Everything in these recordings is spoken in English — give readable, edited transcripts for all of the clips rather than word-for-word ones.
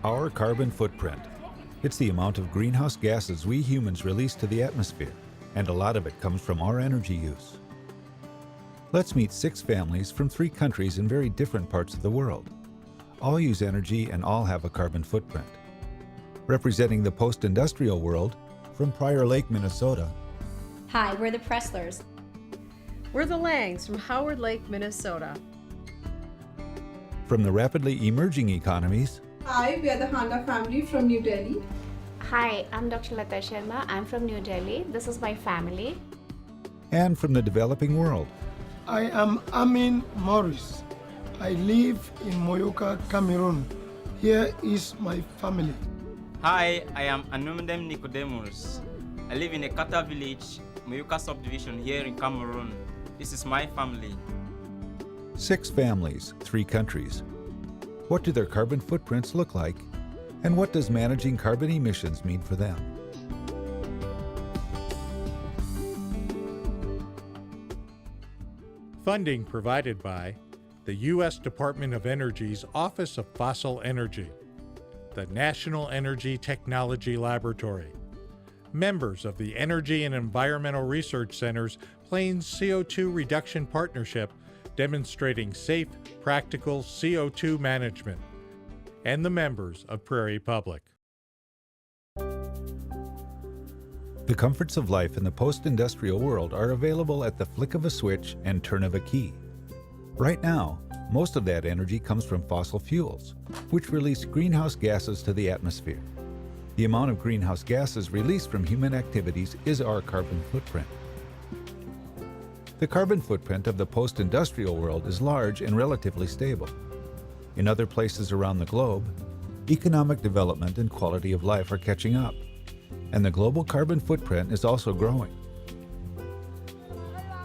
our carbon footprint. It's the amount of greenhouse gases we humans release to the atmosphere, and a lot of it comes from our energy use. Let's meet 6 families from 3 countries in very different parts of the world. All use energy and all have a carbon footprint. Representing the post-industrial world, from Prior Lake, Minnesota. Hi, we're the Presslers. We're the Langs from Howard Lake, Minnesota. From the rapidly emerging economies. Hi, we are the Handa family from New Delhi. Hi, I'm Dr. Lata Sharma. I'm from New Delhi. This is my family. And from the developing world. I am Amin Morris. I live in Moyoka, Cameroon. Here is my family. Hi, I am Anumdem Nicodemus. I live in a Kata village, Moyoka subdivision here in Cameroon. This is my family. 6 families, 3 countries. What do their carbon footprints look like? And what does managing carbon emissions mean for them? Funding provided by the U.S. Department of Energy's Office of Fossil Energy, the National Energy Technology Laboratory, members of the Energy and Environmental Research Center's Plains CO2 Reduction Partnership demonstrating safe, practical CO2 management, and the members of Prairie Public. The comforts of life in the post-industrial world are available at the flick of a switch and turn of a key. Right now, most of that energy comes from fossil fuels, which release greenhouse gases to the atmosphere. The amount of greenhouse gases released from human activities is our carbon footprint. The carbon footprint of the post-industrial world is large and relatively stable. In other places around the globe, economic development and quality of life are catching up, and the global carbon footprint is also growing.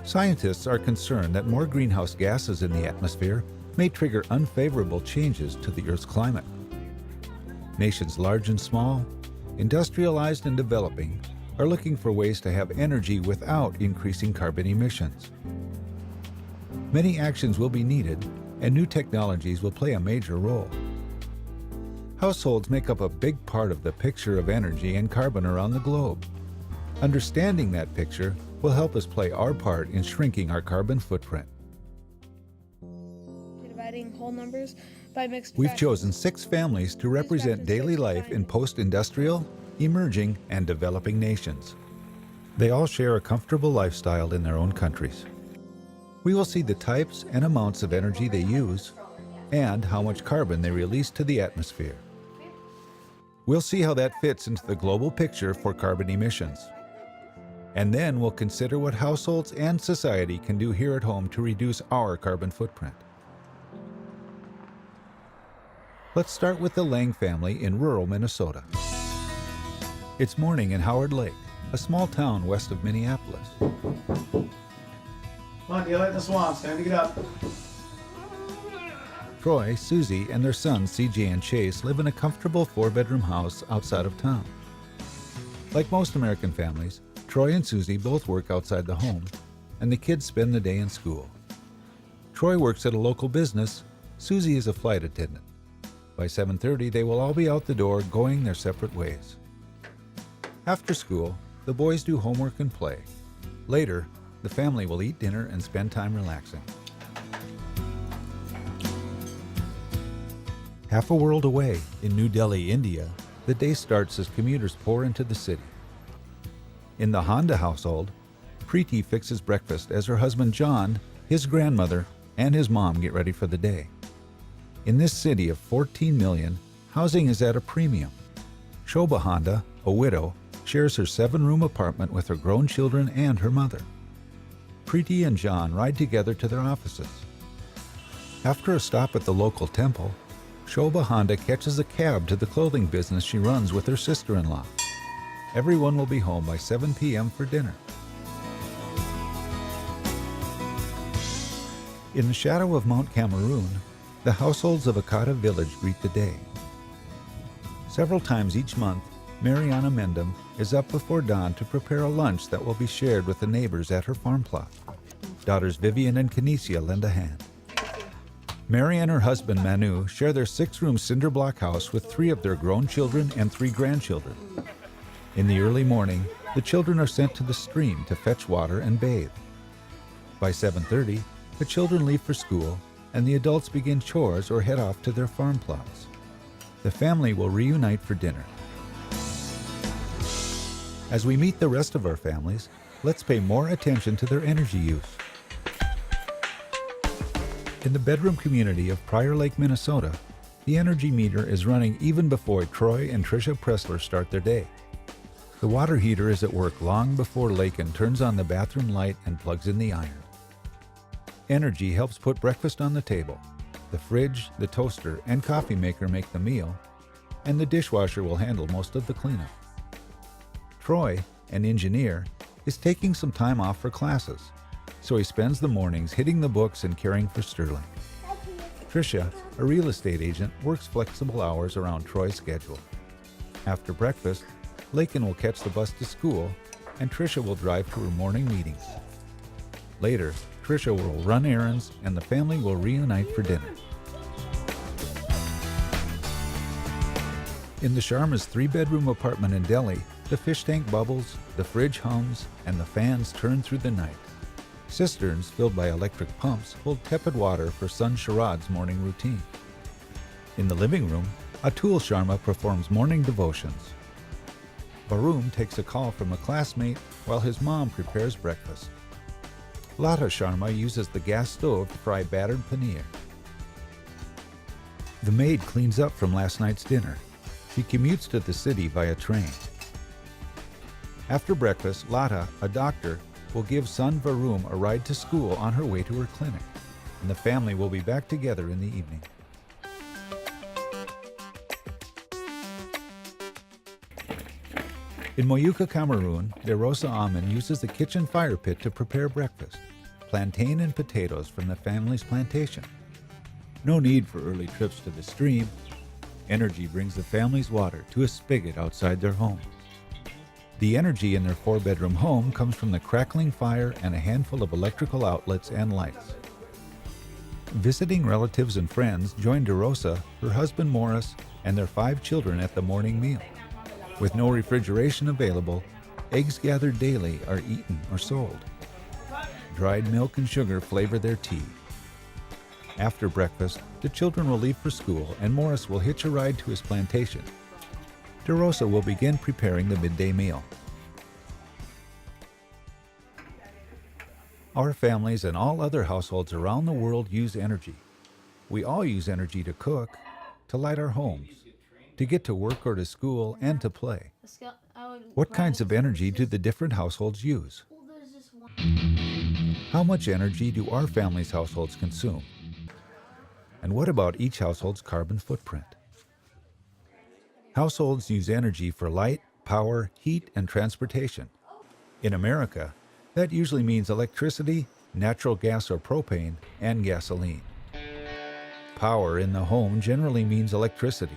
Scientists are concerned that more greenhouse gases in the atmosphere may trigger unfavorable changes to the Earth's climate. Nations large and small, industrialized and developing, are looking for ways to have energy without increasing carbon emissions. Many actions will be needed, and new technologies will play a major role. Households make up a big part of the picture of energy and carbon around the globe. Understanding that picture will help us play our part in shrinking our carbon footprint. Dividing whole numbers by mixed We've fractions. chosen 6 families to represent daily life in post-industrial, emerging, and developing nations. They all share a comfortable lifestyle in their own countries. We will see the types and amounts of energy they use and how much carbon they release to the atmosphere. We'll see how that fits into the global picture for carbon emissions. And then we'll consider what households and society can do here at home to reduce our carbon footprint. Let's start with the Lang family in rural Minnesota. It's morning in Howard Lake, a small town west of Minneapolis. Come on, do you like the swamps? Time to get up. Troy, Susie, and their sons CJ and Chase live in a comfortable 4-bedroom house outside of town. Like most American families, Troy and Susie both work outside the home, and the kids spend the day in school. Troy works at a local business. Susie is a flight attendant. By 7:30, they will all be out the door going their separate ways. After school, the boys do homework and play. Later, the family will eat dinner and spend time relaxing. Half a world away, in New Delhi, India, the day starts as commuters pour into the city. In the Honda household, Preeti fixes breakfast as her husband John, his grandmother, and his mom get ready for the day. In this city of 14 million, housing is at a premium. Shobha Honda, a widow, shares her 7-room apartment with her grown children and her mother. Preeti and John ride together to their offices. After a stop at the local temple, Shobha Honda catches a cab to the clothing business she runs with her sister-in-law. Everyone will be home by 7 p.m. for dinner. In the shadow of Mount Cameroon, the households of Akata village greet the day. Several times each month, Mariana Mendham is up before dawn to prepare a lunch that will be shared with the neighbors at her farm plot. Daughters Vivian and Kinesia lend a hand. Mary and her husband Manu share their 6-room cinder block house with 3 of their grown children and 3 grandchildren. In the early morning, the children are sent to the stream to fetch water and bathe. By 7:30, the children leave for school and the adults begin chores or head off to their farm plots. The family will reunite for dinner. As we meet the rest of our families, let's pay more attention to their energy use. In the bedroom community of Prior Lake, Minnesota, the energy meter is running even before Troy and Tricia Pressler start their day. The water heater is at work long before Lakin turns on the bathroom light and plugs in the iron. Energy helps put breakfast on the table. The fridge, the toaster, and coffee maker make the meal, and the dishwasher will handle most of the cleanup. Troy, an engineer, is taking some time off for classes, so he spends the mornings hitting the books and caring for Sterling. Tricia, a real estate agent, works flexible hours around Troy's schedule. After breakfast, Lakin will catch the bus to school, and Tricia will drive to her morning meetings. Later, Tricia will run errands, and the family will reunite for dinner. In the Sharma's 3-bedroom apartment in Delhi, the fish tank bubbles, the fridge hums, and the fans turn through the night. Cisterns filled by electric pumps hold tepid water for son Sharad's morning routine. In the living room, Atul Sharma performs morning devotions. Varun takes a call from a classmate while his mom prepares breakfast. Lata Sharma uses the gas stove to fry battered paneer. The maid cleans up from last night's dinner. She commutes to the city via train. After breakfast, Lata, a doctor, will give son Varun a ride to school on her way to her clinic, and the family will be back together in the evening. In Moyuka, Cameroon, De Rosa Amin uses the kitchen fire pit to prepare breakfast, plantain and potatoes from the family's plantation. No need for early trips to the stream. Energy brings the family's water to a spigot outside their home. The energy in their 4-bedroom home comes from the crackling fire and a handful of electrical outlets and lights. Visiting relatives and friends join De Rosa, her husband Morris, and their 5 children at the morning meal. With no refrigeration available, eggs gathered daily are eaten or sold. Dried milk and sugar flavor their tea. After breakfast, the children will leave for school and Morris will hitch a ride to his plantation. De Rosa will begin preparing the midday meal. Our families and all other households around the world use energy. We all use energy to cook, to light our homes, to get to work or to school, and to play. What kinds of energy do the different households use? How much energy do our family's households consume? And what about each household's carbon footprint? Households use energy for light, power, heat, and transportation. In America, that usually means electricity, natural gas or propane, and gasoline. Power in the home generally means electricity.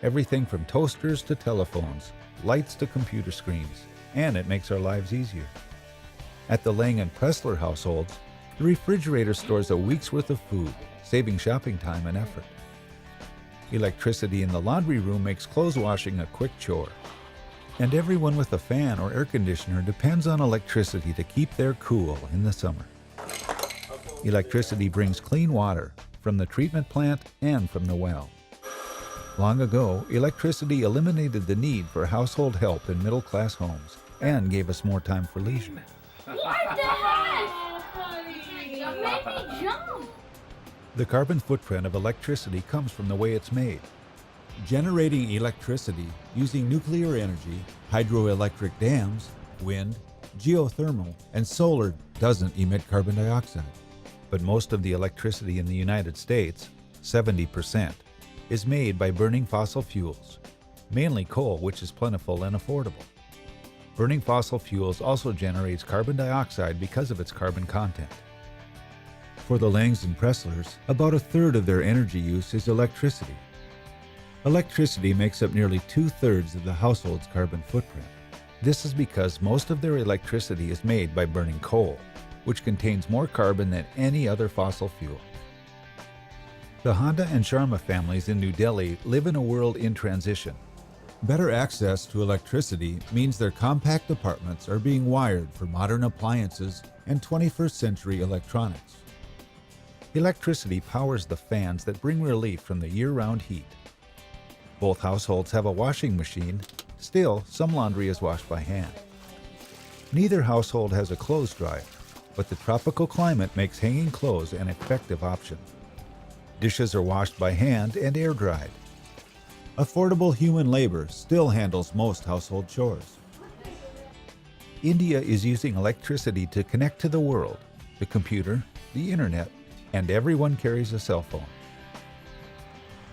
Everything from toasters to telephones, lights to computer screens, and it makes our lives easier. At the Lang and Pressler households, the refrigerator stores a week's worth of food, saving shopping time and effort. Electricity in the laundry room makes clothes washing a quick chore. And everyone with a fan or air conditioner depends on electricity to keep their cool in the summer. Electricity brings clean water from the treatment plant and from the well. Long ago, electricity eliminated the need for household help in middle-class homes and gave us more time for leisure. What the heck? You made me jump. The carbon footprint of electricity comes from the way it's made. Generating electricity using nuclear energy, hydroelectric dams, wind, geothermal, and solar doesn't emit carbon dioxide. But most of the electricity in the United States, 70%, is made by burning fossil fuels, mainly coal, which is plentiful and affordable. Burning fossil fuels also generates carbon dioxide because of its carbon content. For the Langs and Presslers, about 1/3 of their energy use is electricity. Electricity makes up nearly 2/3 of the household's carbon footprint. This is because most of their electricity is made by burning coal, which contains more carbon than any other fossil fuel. The Honda and Sharma families in New Delhi live in a world in transition. Better access to electricity means their compact apartments are being wired for modern appliances and 21st century electronics. Electricity powers the fans that bring relief from the year-round heat. Both households have a washing machine. Still, some laundry is washed by hand. Neither household has a clothes dryer, but the tropical climate makes hanging clothes an effective option. Dishes are washed by hand and air-dried. Affordable human labor still handles most household chores. India is using electricity to connect to the world, the computer, the internet, and everyone carries a cell phone.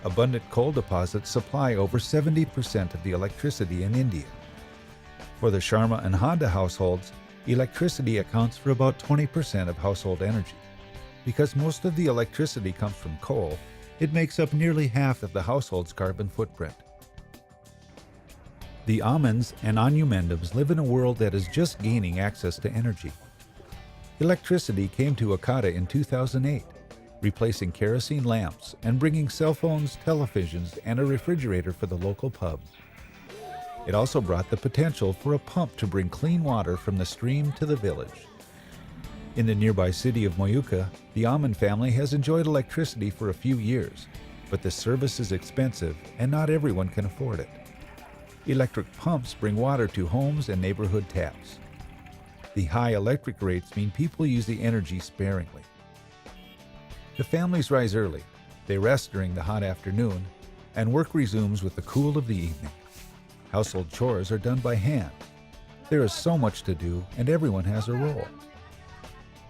Abundant coal deposits supply over 70% of the electricity in India. For the Sharma and Honda households, electricity accounts for about 20% of household energy. Because most of the electricity comes from coal, it makes up nearly half of the household's carbon footprint. The Amans and Anumendams live in a world that is just gaining access to energy. Electricity came to Okada in 2008, replacing kerosene lamps and bringing cell phones, televisions, and a refrigerator for the local pub. It also brought the potential for a pump to bring clean water from the stream to the village. In the nearby city of Moyuka, the Aman family has enjoyed electricity for a few years, but the service is expensive and not everyone can afford it. Electric pumps bring water to homes and neighborhood taps. The high electric rates mean people use the energy sparingly. The families rise early, they rest during the hot afternoon, and work resumes with the cool of the evening. Household chores are done by hand. There is so much to do, and everyone has a role.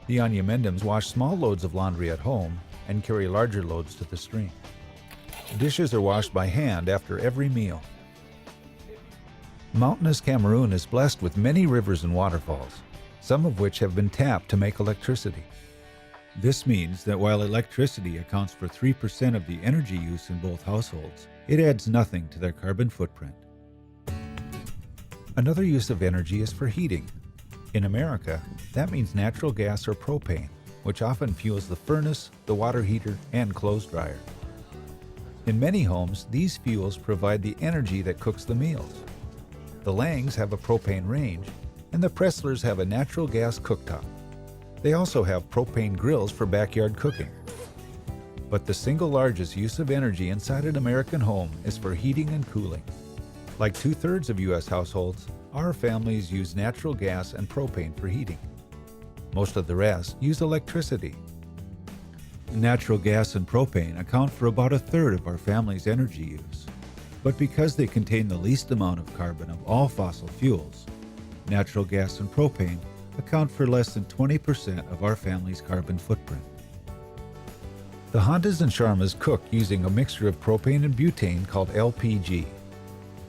The Anyamendams wash small loads of laundry at home and carry larger loads to the stream. Dishes are washed by hand after every meal. Mountainous Cameroon is blessed with many rivers and waterfalls, some of which have been tapped to make electricity. This means that while electricity accounts for 3% of the energy use in both households, it adds nothing to their carbon footprint. Another use of energy is for heating. In America, that means natural gas or propane, which often fuels the furnace, the water heater, and clothes dryer. In many homes, these fuels provide the energy that cooks the meals. The Langs have a propane range, and the Presslers have a natural gas cooktop. They also have propane grills for backyard cooking. But the single largest use of energy inside an American home is for heating and cooling. Like 2/3 of U.S. households, our families use natural gas and propane for heating. Most of the rest use electricity. Natural gas and propane account for about 1/3 of our family's energy use. But because they contain the least amount of carbon of all fossil fuels, natural gas and propane account for less than 20% of our family's carbon footprint. The Hondas and Sharmas cook using a mixture of propane and butane called LPG.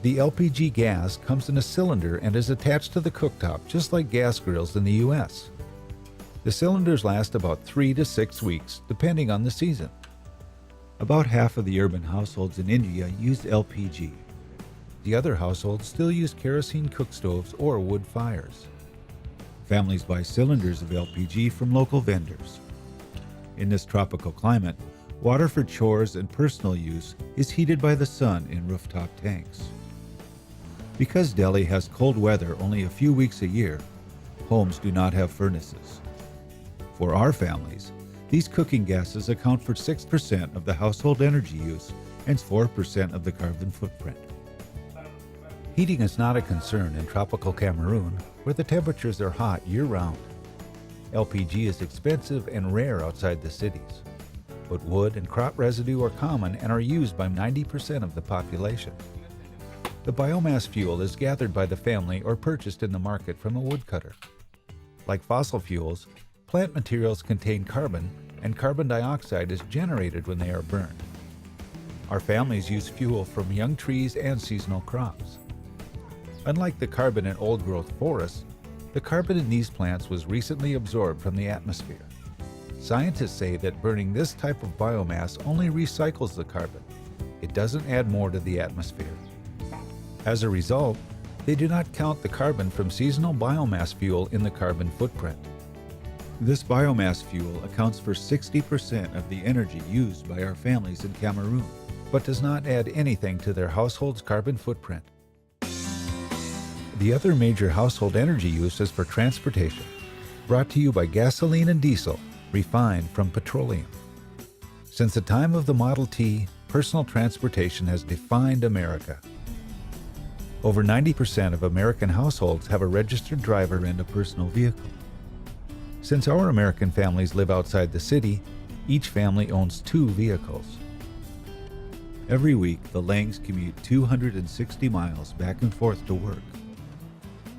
The LPG gas comes in a cylinder and is attached to the cooktop just like gas grills in the US. The cylinders last about 3 to 6 weeks depending on the season. About half of the urban households in India use LPG. The other households still use kerosene cook stoves or wood fires. Families buy cylinders of LPG from local vendors. In this tropical climate, water for chores and personal use is heated by the sun in rooftop tanks. Because Delhi has cold weather only a few weeks a year, homes do not have furnaces. For our families, these cooking gases account for 6% of the household energy use and 4% of the carbon footprint. Heating is not a concern in tropical Cameroon, where the temperatures are hot year-round. LPG is expensive and rare outside the cities, but wood and crop residue are common and are used by 90% of the population. The biomass fuel is gathered by the family or purchased in the market from a woodcutter. Like fossil fuels, plant materials contain carbon, and carbon dioxide is generated when they are burned. Our families use fuel from young trees and seasonal crops. Unlike the carbon in old-growth forests, the carbon in these plants was recently absorbed from the atmosphere. Scientists say that burning this type of biomass only recycles the carbon. It doesn't add more to the atmosphere. As a result, they do not count the carbon from seasonal biomass fuel in the carbon footprint. This biomass fuel accounts for 60% of the energy used by our families in Cameroon, but does not add anything to their household's carbon footprint. The other major household energy use is for transportation, brought to you by gasoline and diesel, refined from petroleum. Since the time of the Model T, personal transportation has defined America. Over 90% of American households have a registered driver and a personal vehicle. Since our American families live outside the city, each family owns 2 vehicles. Every week, the Langs commute 260 miles back and forth to work.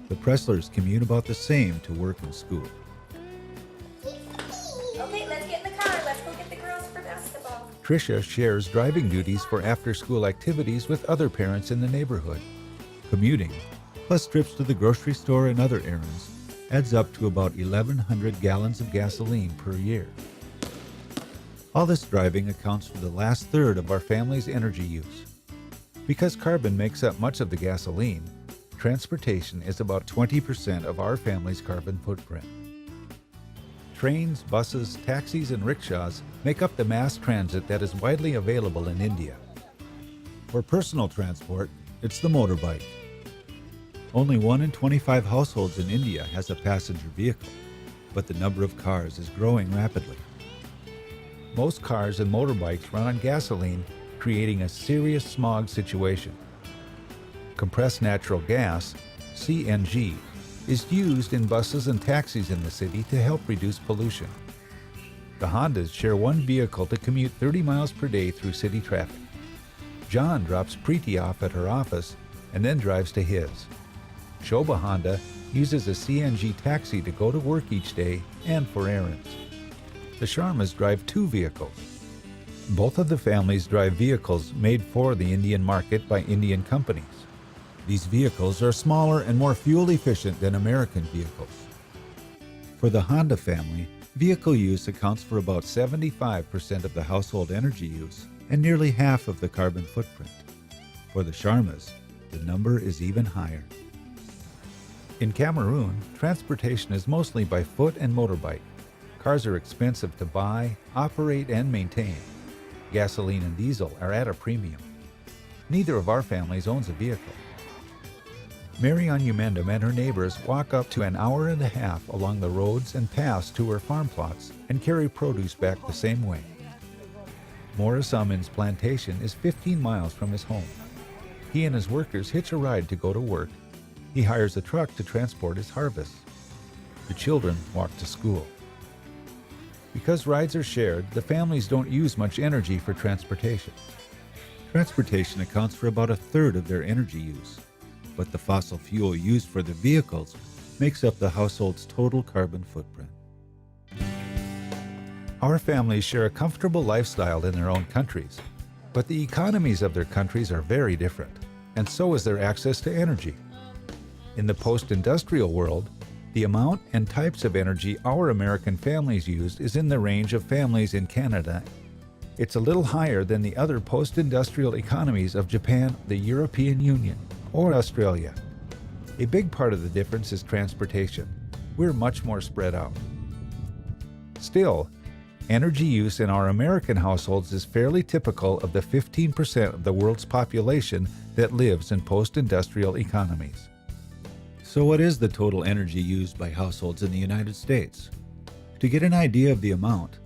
The Presslers commute about the same to work and school. Okay, let's get in the car. Let's go get the girls for basketball. Tricia shares driving duties for after-school activities with other parents in the neighborhood. Commuting, plus trips to the grocery store and other errands, adds up to about 1,100 gallons of gasoline per year. All this driving accounts for the last third of our family's energy use. Because carbon makes up much of the gasoline, transportation is about 20% of our family's carbon footprint. Trains, buses, taxis, and rickshaws make up the mass transit that is widely available in India. For personal transport, it's the motorbike. Only 1 in 25 households in India has a passenger vehicle, but the number of cars is growing rapidly. Most cars and motorbikes run on gasoline, creating a serious smog situation. Compressed natural gas, CNG, is used in buses and taxis in the city to help reduce pollution. The Hondas share one vehicle to commute 30 miles per day through city traffic. John drops Preeti off at her office and then drives to his. Shobha Honda uses a CNG taxi to go to work each day and for errands. The Sharmas drive 2 vehicles. Both of the families drive vehicles made for the Indian market by Indian companies. These vehicles are smaller and more fuel efficient than American vehicles. For the Honda family, vehicle use accounts for about 75% of the household energy use and nearly half of the carbon footprint. For the Sharmas, the number is even higher. In Cameroon, transportation is mostly by foot and motorbike. Cars are expensive to buy, operate, and maintain. Gasoline and diesel are at a premium. Neither of our families owns a vehicle. Mary Onyumendum and her neighbors walk up to an hour and a half along the roads and paths to her farm plots and carry produce back the same way. Morris Amin's plantation is 15 miles from his home. He and his workers hitch a ride to go to work. He hires a truck to transport his harvest. The children walk to school. Because rides are shared, the families don't use much energy for transportation. Transportation accounts for about a third of their energy use, but the fossil fuel used for the vehicles makes up the household's total carbon footprint. Our families share a comfortable lifestyle in their own countries, but the economies of their countries are very different, and so is their access to energy. In the post-industrial world, the amount and types of energy our American families use is in the range of families in Canada. It's a little higher than the other post-industrial economies of Japan, the European Union, or Australia. A big part of the difference is transportation. We're much more spread out. Still, energy use in our American households is fairly typical of the 15% of the world's population that lives in post-industrial economies. So what is the total energy used by households in the United States? To get an idea of the amount,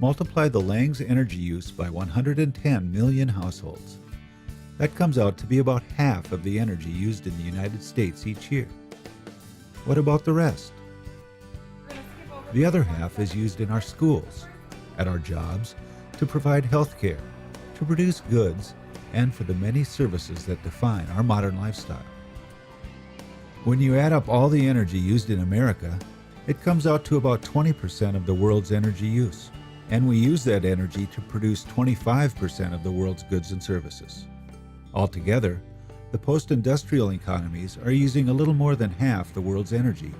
multiply the Langs energy use by 110 million households. That comes out to be about half of the energy used in the United States each year. What about the rest? The other half is used in our schools, at our jobs, to provide health care, to produce goods, and for the many services that define our modern lifestyle. When you add up all the energy used in America, it comes out to about 20% of the world's energy use, and we use that energy to produce 25% of the world's goods and services. Altogether, the post-industrial economies are using a little more than half the world's energy,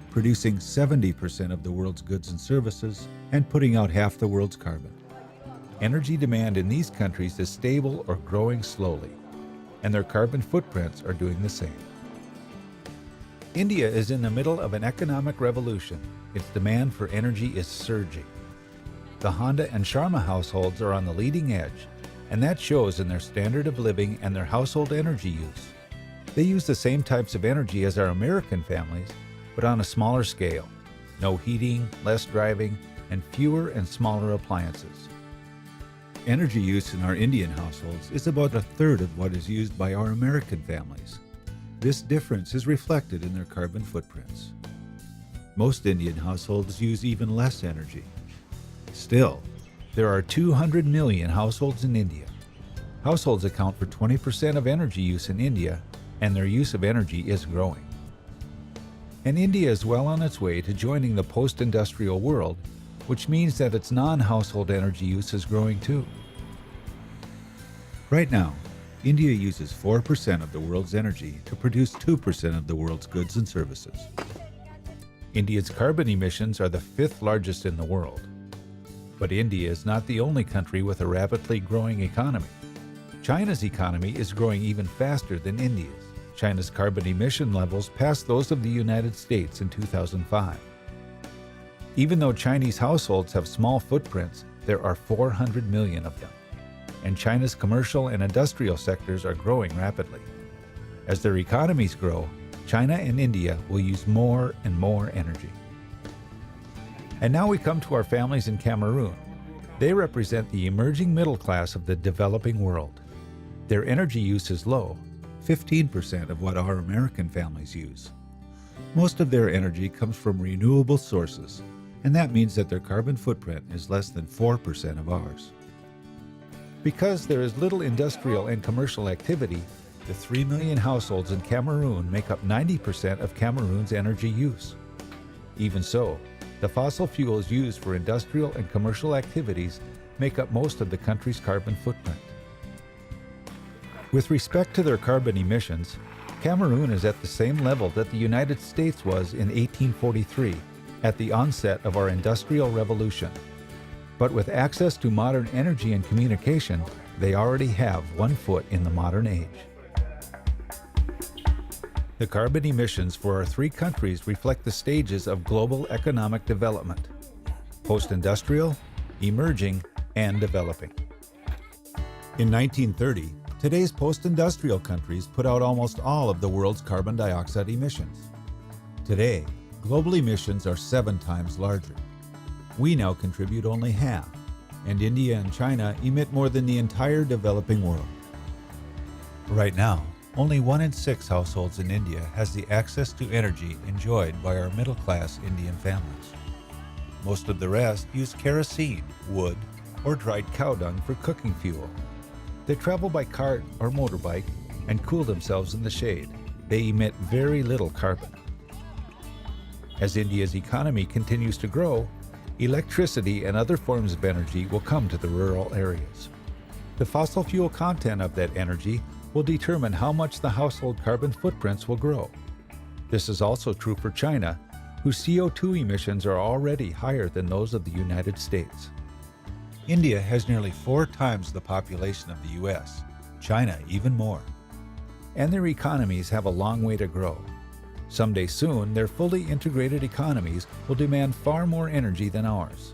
producing 70% of the world's goods and services, and putting out half the world's carbon. Energy demand in these countries is stable or growing slowly, and their carbon footprints are doing the same. India is in the middle of an economic revolution, its demand for energy is surging. The Honda and Sharma households are on the leading edge, and that shows in their standard of living and their household energy use. They use the same types of energy as our American families, but on a smaller scale. No heating, less driving, and fewer and smaller appliances. Energy use in our Indian households is about a third of what is used by our American families. This difference is reflected in their carbon footprints. Most Indian households use even less energy. Still, there are 200 million households in India. Households account for 20% of energy use in India, and their use of energy is growing. And India is well on its way to joining the post-industrial world, which means that its non-household energy use is growing too. Right now, India uses 4% of the world's energy to produce 2% of the world's goods and services. India's carbon emissions are the 5th largest in the world. But India is not the only country with a rapidly growing economy. China's economy is growing even faster than India's. China's carbon emission levels passed those of the United States in 2005. Even though Chinese households have small footprints, there are 400 million of them. And China's commercial and industrial sectors are growing rapidly. As their economies grow, China and India will use more and more energy. And now we come to our families in Cameroon. They represent the emerging middle class of the developing world. Their energy use is low, 15% of what our American families use. Most of their energy comes from renewable sources, and that means that their carbon footprint is less than 4% of ours. Because there is little industrial and commercial activity, the 3 million households in Cameroon make up 90% of Cameroon's energy use. Even so, the fossil fuels used for industrial and commercial activities make up most of the country's carbon footprint. With respect to their carbon emissions, Cameroon is at the same level that the United States was in 1843, at the onset of our Industrial Revolution. But with access to modern energy and communication, they already have one foot in the modern age. The carbon emissions for our 3 countries reflect the stages of global economic development: post-industrial, emerging, and developing. In 1930, today's post-industrial countries put out almost all of the world's carbon dioxide emissions. Today, global emissions are 7 times larger. We now contribute only half, and India and China emit more than the entire developing world. Right now, only 1 in 6 households in India has the access to energy enjoyed by our middle-class Indian families. Most of the rest use kerosene, wood, or dried cow dung for cooking fuel. They travel by cart or motorbike and cool themselves in the shade. They emit very little carbon. As India's economy continues to grow, electricity and other forms of energy will come to the rural areas. The fossil fuel content of that energy will determine how much the household carbon footprints will grow. This is also true for China, whose CO2 emissions are already higher than those of the United States. India has nearly 4 times the population of the US, China even more. And their economies have a long way to grow. Someday soon, their fully integrated economies will demand far more energy than ours.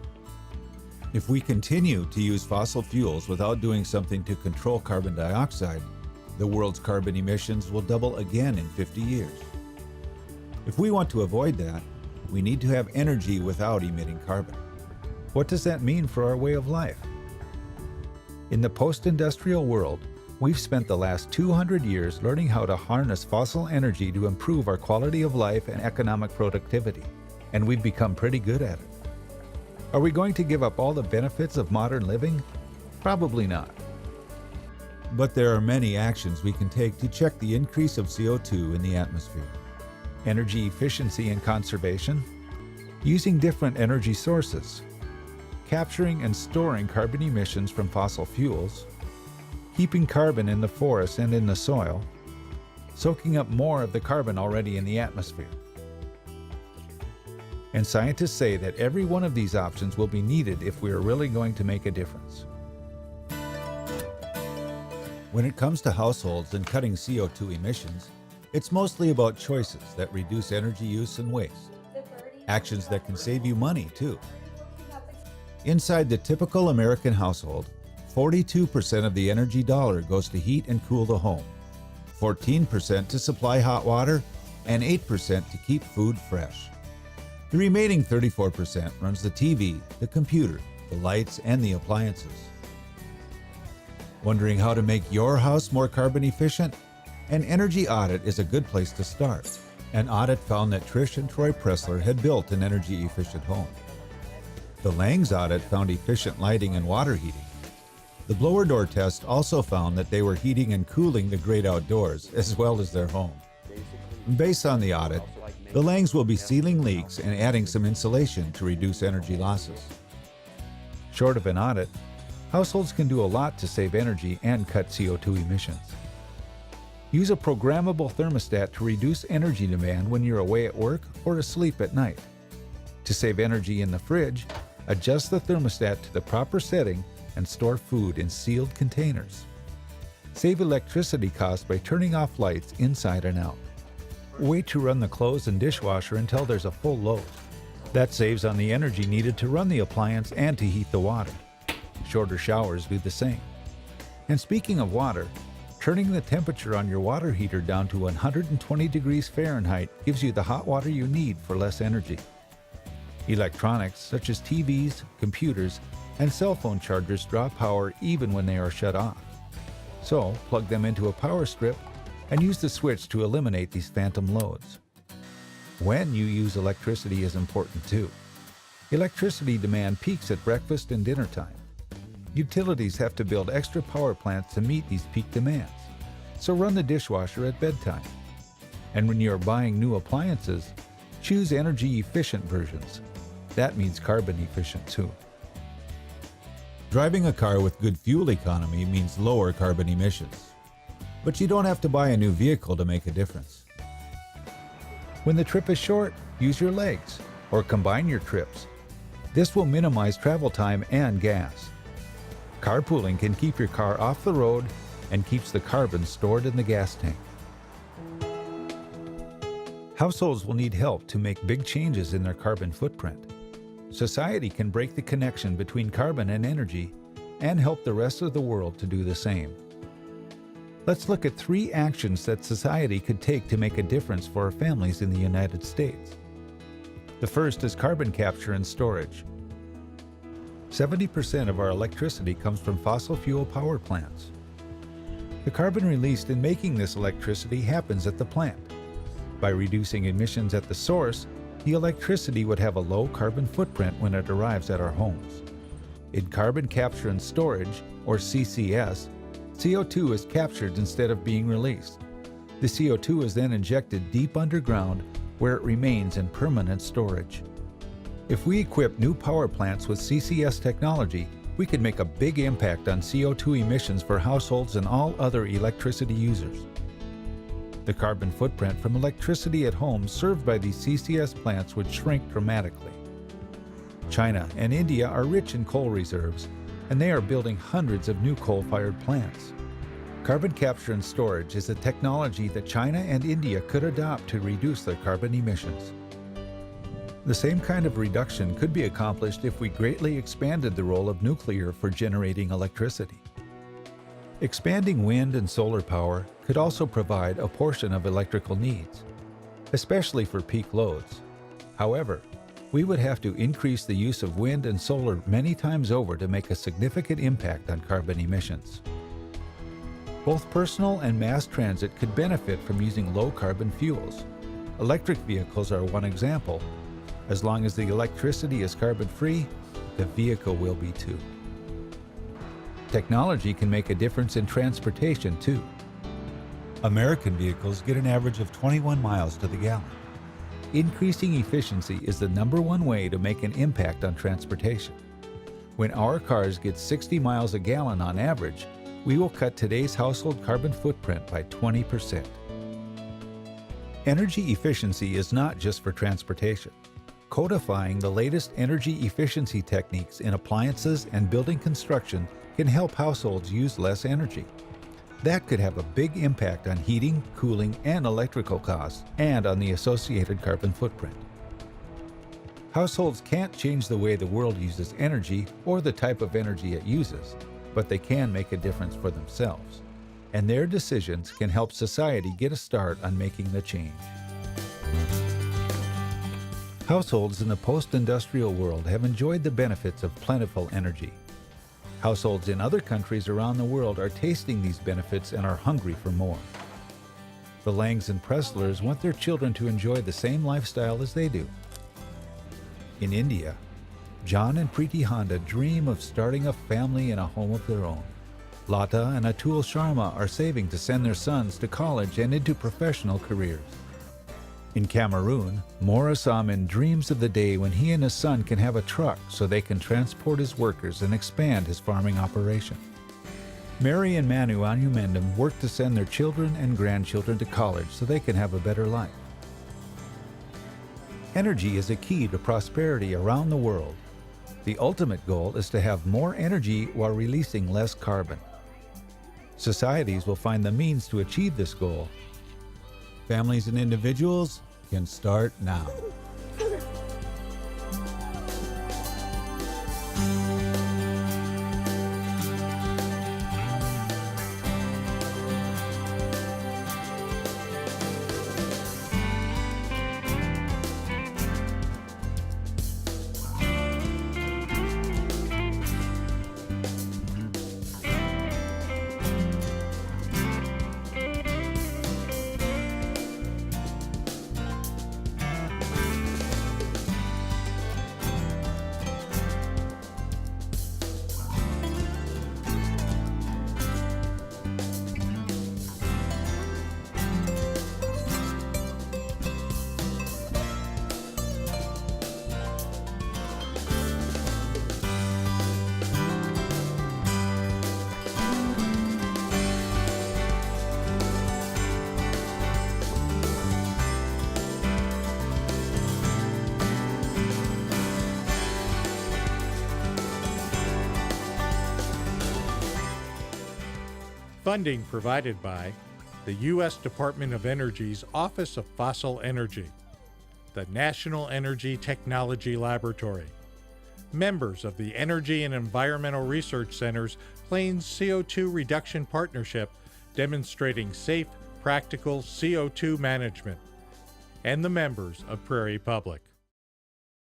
If we continue to use fossil fuels without doing something to control carbon dioxide, the world's carbon emissions will double again in 50 years. If we want to avoid that, we need to have energy without emitting carbon. What does that mean for our way of life? In the post-industrial world, we've spent the last 200 years learning how to harness fossil energy to improve our quality of life and economic productivity, and we've become pretty good at it. Are we going to give up all the benefits of modern living? Probably not. But there are many actions we can take to check the increase of CO2 in the atmosphere. Energy efficiency and conservation, using different energy sources, capturing and storing carbon emissions from fossil fuels, keeping carbon in the forest and in the soil, soaking up more of the carbon already in the atmosphere. And scientists say that every one of these options will be needed if we are really going to make a difference. When it comes to households and cutting CO2 emissions, it's mostly about choices that reduce energy use and waste. The birdie Actions that can save you money, too. Inside the typical American household, 42% of the energy dollar goes to heat and cool the home, 14% to supply hot water, and 8% to keep food fresh. The remaining 34% runs the TV, the computer, the lights, and the appliances. Wondering how to make your house more carbon efficient? An energy audit is a good place to start. An audit found that Trish and Troy Pressler had built an energy efficient home. The Langs audit found efficient lighting and water heating. The blower door test also found that they were heating and cooling the great outdoors as well as their home. Based on the audit, the Langs will be sealing leaks and adding some insulation to reduce energy losses. Short of an audit, households can do a lot to save energy and cut CO2 emissions. Use a programmable thermostat to reduce energy demand when you're away at work or asleep at night. To save energy in the fridge, adjust the thermostat to the proper setting and store food in sealed containers. Save electricity costs by turning off lights inside and out. Wait to run the clothes and dishwasher until there's a full load. That saves on the energy needed to run the appliance and to heat the water. Shorter showers do the same. And speaking of water, turning the temperature on your water heater down to 120 degrees Fahrenheit gives you the hot water you need for less energy. Electronics such as TVs, computers, and cell phone chargers draw power even when they are shut off. So, plug them into a power strip and use the switch to eliminate these phantom loads. When you use electricity is important too. Electricity demand peaks at breakfast and dinner time. Utilities have to build extra power plants to meet these peak demands, so run the dishwasher at bedtime. And when you are buying new appliances, choose energy-efficient versions. That means carbon efficient too. Driving a car with good fuel economy means lower carbon emissions. But you don't have to buy a new vehicle to make a difference. When the trip is short, use your legs or combine your trips. This will minimize travel time and gas. Carpooling can keep your car off the road and keeps the carbon stored in the gas tank. Households will need help to make big changes in their carbon footprint. Society can break the connection between carbon and energy and help the rest of the world to do the same. Let's look at 3 actions that society could take to make a difference for our families in the United States. The first is carbon capture and storage. 70% of our electricity comes from fossil fuel power plants. The carbon released in making this electricity happens at the plant. By reducing emissions at the source, the electricity would have a low carbon footprint when it arrives at our homes. In carbon capture and storage, or CCS, CO2 is captured instead of being released. The CO2 is then injected deep underground where it remains in permanent storage. If we equip new power plants with CCS technology, we could make a big impact on CO2 emissions for households and all other electricity users. The carbon footprint from electricity at homes served by these CCS plants would shrink dramatically. China and India are rich in coal reserves, and they are building hundreds of new coal-fired plants. Carbon capture and storage is a technology that China and India could adopt to reduce their carbon emissions. The same kind of reduction could be accomplished if we greatly expanded the role of nuclear for generating electricity. Expanding wind and solar power could also provide a portion of electrical needs, especially for peak loads. However, we would have to increase the use of wind and solar many times over to make a significant impact on carbon emissions. Both personal and mass transit could benefit from using low-carbon fuels. Electric vehicles are one example. As long as the electricity is carbon-free, the vehicle will be too. Technology can make a difference in transportation too. American vehicles get an average of 21 miles to the gallon. Increasing efficiency is the #1 way to make an impact on transportation. When our cars get 60 miles a gallon on average, we will cut today's household carbon footprint by 20%. Energy efficiency is not just for transportation. Codifying the latest energy efficiency techniques in appliances and building construction can help households use less energy. That could have a big impact on heating, cooling, and electrical costs, and on the associated carbon footprint. Households can't change the way the world uses energy or the type of energy it uses, but they can make a difference for themselves. And their decisions can help society get a start on making the change. Households in the post-industrial world have enjoyed the benefits of plentiful energy. Households in other countries around the world are tasting these benefits and are hungry for more. The Langs and Presslers want their children to enjoy the same lifestyle as they do. In India, John and Preeti Honda dream of starting a family in a home of their own. Lata and Atul Sharma are saving to send their sons to college and into professional careers. In Cameroon, Morris Amin dreams of the day when he and his son can have a truck so they can transport his workers and expand his farming operation. Mary and Manu Anyumendum work to send their children and grandchildren to college so they can have a better life. Energy is a key to prosperity around the world. The ultimate goal is to have more energy while releasing less carbon. Societies will find the means to achieve this goal. Families and individuals can start now. Funding provided by the U.S. Department of Energy's Office of Fossil Energy, the National Energy Technology Laboratory, members of the Energy and Environmental Research Center's Plains CO2 Reduction Partnership demonstrating safe, practical CO2 management, and the members of Prairie Public.